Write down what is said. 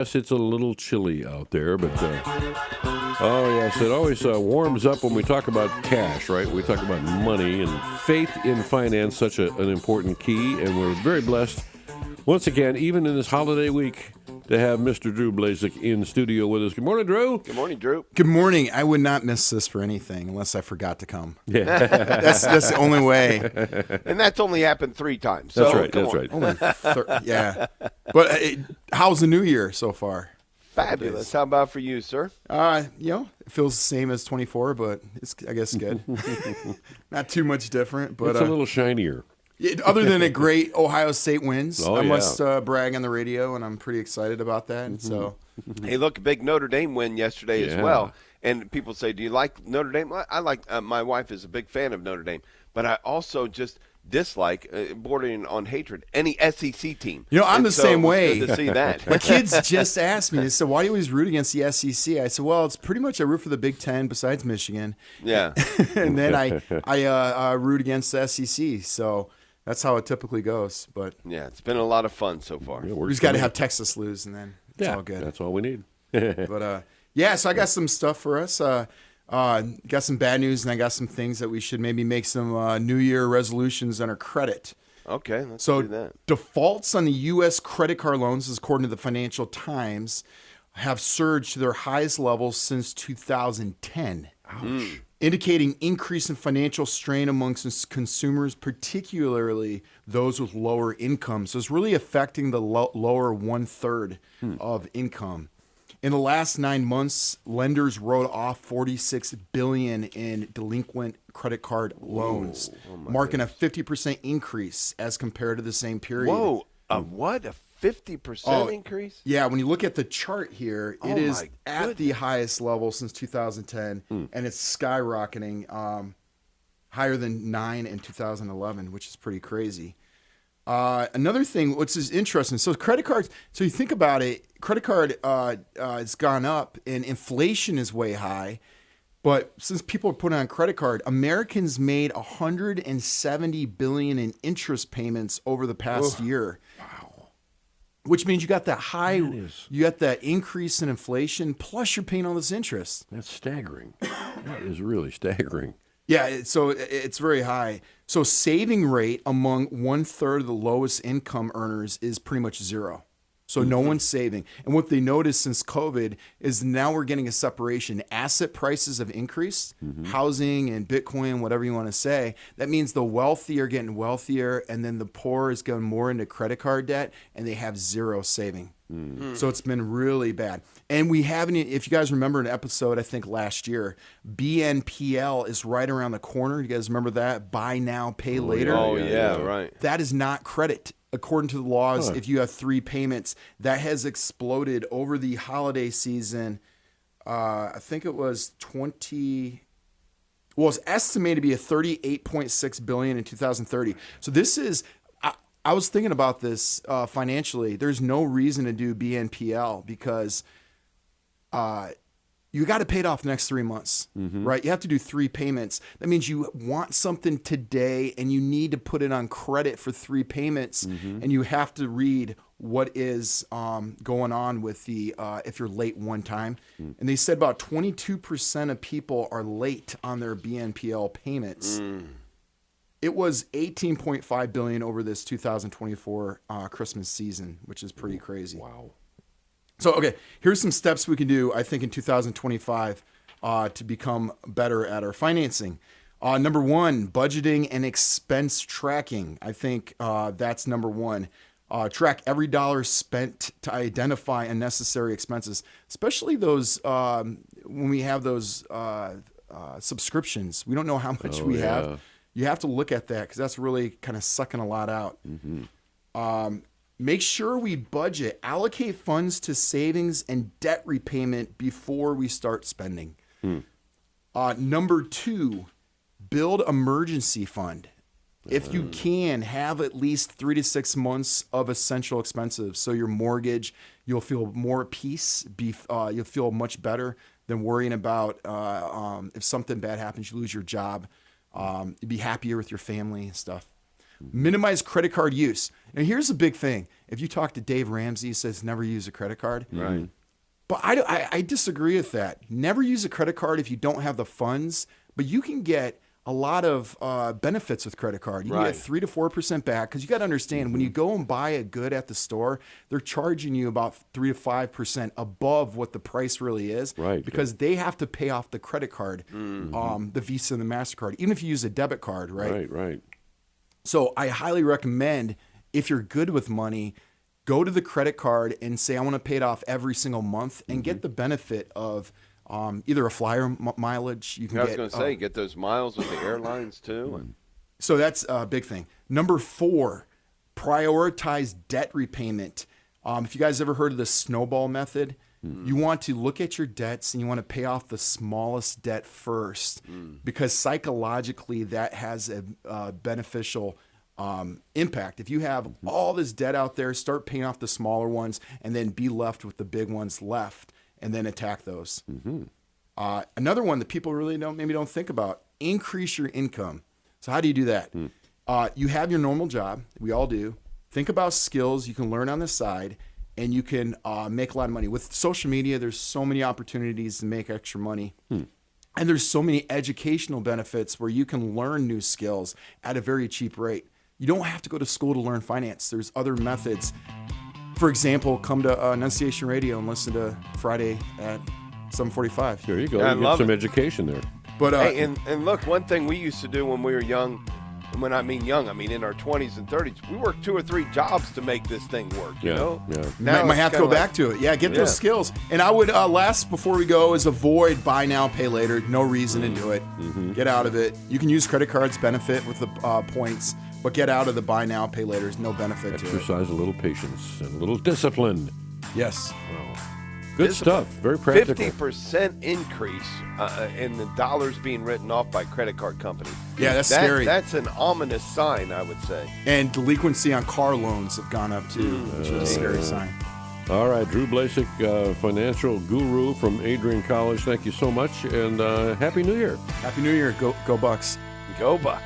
Yes, it's a little chilly out there, but oh yes, it always warms up when we talk about cash, right? We talk about money and faith in finance, such an important key, and we're very blessed once again, even in this holiday week, to have Mr. Drew Blazsik in studio with us. Good morning, Drew. Good morning, Drew. Good morning. I would not miss this for anything unless I forgot to come. Yeah, that's the only way. And that's only happened 3 times. That's So, right. come That's on. right. Yeah. But how's the new year so far? Fabulous. How about for you, sir? It feels the same as 24, but it's, I guess, good. Not too much different, but It's a little shinier. other than a great Ohio State wins, Oh, I yeah. must brag on the radio, and I'm pretty excited about that. And so, Hey, look, a big Notre Dame win yesterday as Yeah. well. And people say, do you like Notre Dame? Well, I like my wife is a big fan of Notre Dame. But I also just dislike, bordering on hatred, any SEC team. I'm And the so same it was way. good to see that. My kids just asked me, they said, why do you always root against the SEC? I said, well, it's pretty much I root for the Big Ten besides Michigan. Yeah. And then I root against the SEC. So that's how it typically goes. But Yeah, it's been a lot of fun so far. Yeah, we just got to have Texas lose, and then it's all good. That's all we need. But so I got some stuff for us. Got some bad news, and I got some things that we should maybe make some New Year resolutions on our credit. Okay, let's So do that. defaults on the U.S. credit card loans, according to the Financial Times, have surged to their highest levels since 2010. Ouch. Indicating increase in financial strain amongst consumers, particularly those with lower incomes. So it's really affecting the lower 1/3 of income. In the last 9 months, lenders wrote off $46 billion in delinquent credit card loans, marking a 50% increase as compared to the same period. Whoa, what? A 50% increase? Yeah, when you look at the chart here, it is my at the highest level since 2010, and it's skyrocketing higher than 9 in 2011, which is pretty crazy. Another thing, which is interesting, so credit cards, so you think about it, credit card has gone up and inflation is way high, but since people are putting on credit card, Americans made $170 billion in interest payments over the past year. Which means you got that you got that increase in inflation, plus you're paying all this interest. That's staggering. That is really staggering. Yeah, so it's very high. So saving rate among 1/3 of the lowest income earners is pretty much zero. So no one's saving. And what they noticed since COVID is now we're getting a separation. Asset prices have increased, housing and Bitcoin, whatever you want to say. That means the wealthy are getting wealthier, and then the poor is going more into credit card debt, and they have zero saving. So it's been really bad. And we haven't, if you guys remember an episode, I think last year, BNPL is right around the corner. You guys remember that? Buy now, pay later. Oh, yeah, right. That is not credit. According to the laws, if you have 3 payments, that has exploded over the holiday season. I think it was it's estimated to be a $38.6 billion in 2030. So this is, I was thinking about this financially. There's no reason to do BNPL because you got to pay it off the next 3 months, right? You have to do 3 payments. That means you want something today and you need to put it on credit for 3 payments, and you have to read what is going on with the if you're late one time. And they said about 22% of people are late on their BNPL payments. It was $18.5 billion over this 2024 Christmas season, which is pretty crazy. Wow. So, okay, here's some steps we can do, I think, in 2025 to become better at our financing. Number 1, budgeting and expense tracking. I think that's number 1. Track every dollar spent to identify unnecessary expenses, especially those when we have those subscriptions. We don't know how much we have. You have to look at that because that's really kind of sucking a lot out. Make sure we budget, allocate funds to savings and debt repayment before we start spending. Number 2, build emergency fund. If you can, have at least 3 to 6 months of essential expenses. So your mortgage, you'll feel more at peace. You'll feel much better than worrying about if something bad happens, you lose your job. You'd be happier with your family and stuff. Minimize credit card use. Now, here's the big thing. If you talk to Dave Ramsey, he says never use a credit card. Right. But I disagree with that. Never use a credit card if you don't have the funds, but you can get a lot of benefits with credit card. You can get 3 to 4% back, because you got to understand, when you go and buy a good at the store, they're charging you about 3 to 5% above what the price really is, because they have to pay off the credit card, the Visa and the MasterCard, even if you use a debit card, Right. So I highly recommend, if you're good with money, go to the credit card and say, I want to pay it off every single month, and get the benefit of either a flyer mileage. You can I was going to say, get those miles with the airlines too. So that's a big thing. Number 4, prioritize debt repayment. If you guys ever heard of the snowball method, you want to look at your debts and you want to pay off the smallest debt first, because psychologically that has a beneficial impact. If you have all this debt out there, start paying off the smaller ones and then be left with the big ones left, and then attack those. Another one that people really don't think about: increase your income. So how do you do that? You have your normal job. We all do. Think about skills you can learn on the side, and you can make a lot of money. With social media, there's so many opportunities to make extra money. And there's so many educational benefits where you can learn new skills at a very cheap rate. You don't have to go to school to learn finance. There's other methods. For example, come to Annunciation Radio and listen to Friday at 7:45. There you go. Yeah, You get some education there. But Hey, and look, one thing we used to do when we were young, and when I mean young, I mean in our 20s and 30s, we worked 2 or 3 jobs to make this thing work, you know? Now might it's have to kinda go back to it. Yeah, get those skills. And I would, last before we go, is avoid buy now, pay later. No reason to do it. Get out of it. You can use credit cards, benefit with the points, but get out of the buy now, pay later. There's no benefit to it. Exercise a little patience and a little discipline. Yes. Good stuff. Very practical. 50% increase in the dollars being written off by credit card companies. Yeah, that's scary. That's an ominous sign, I would say. And delinquency on car loans have gone up too, which is a scary sign. All right, Drew Blazsik, financial guru from Adrian College. Thank you so much, and Happy New Year. Happy New Year. Go Bucks. Go Bucks.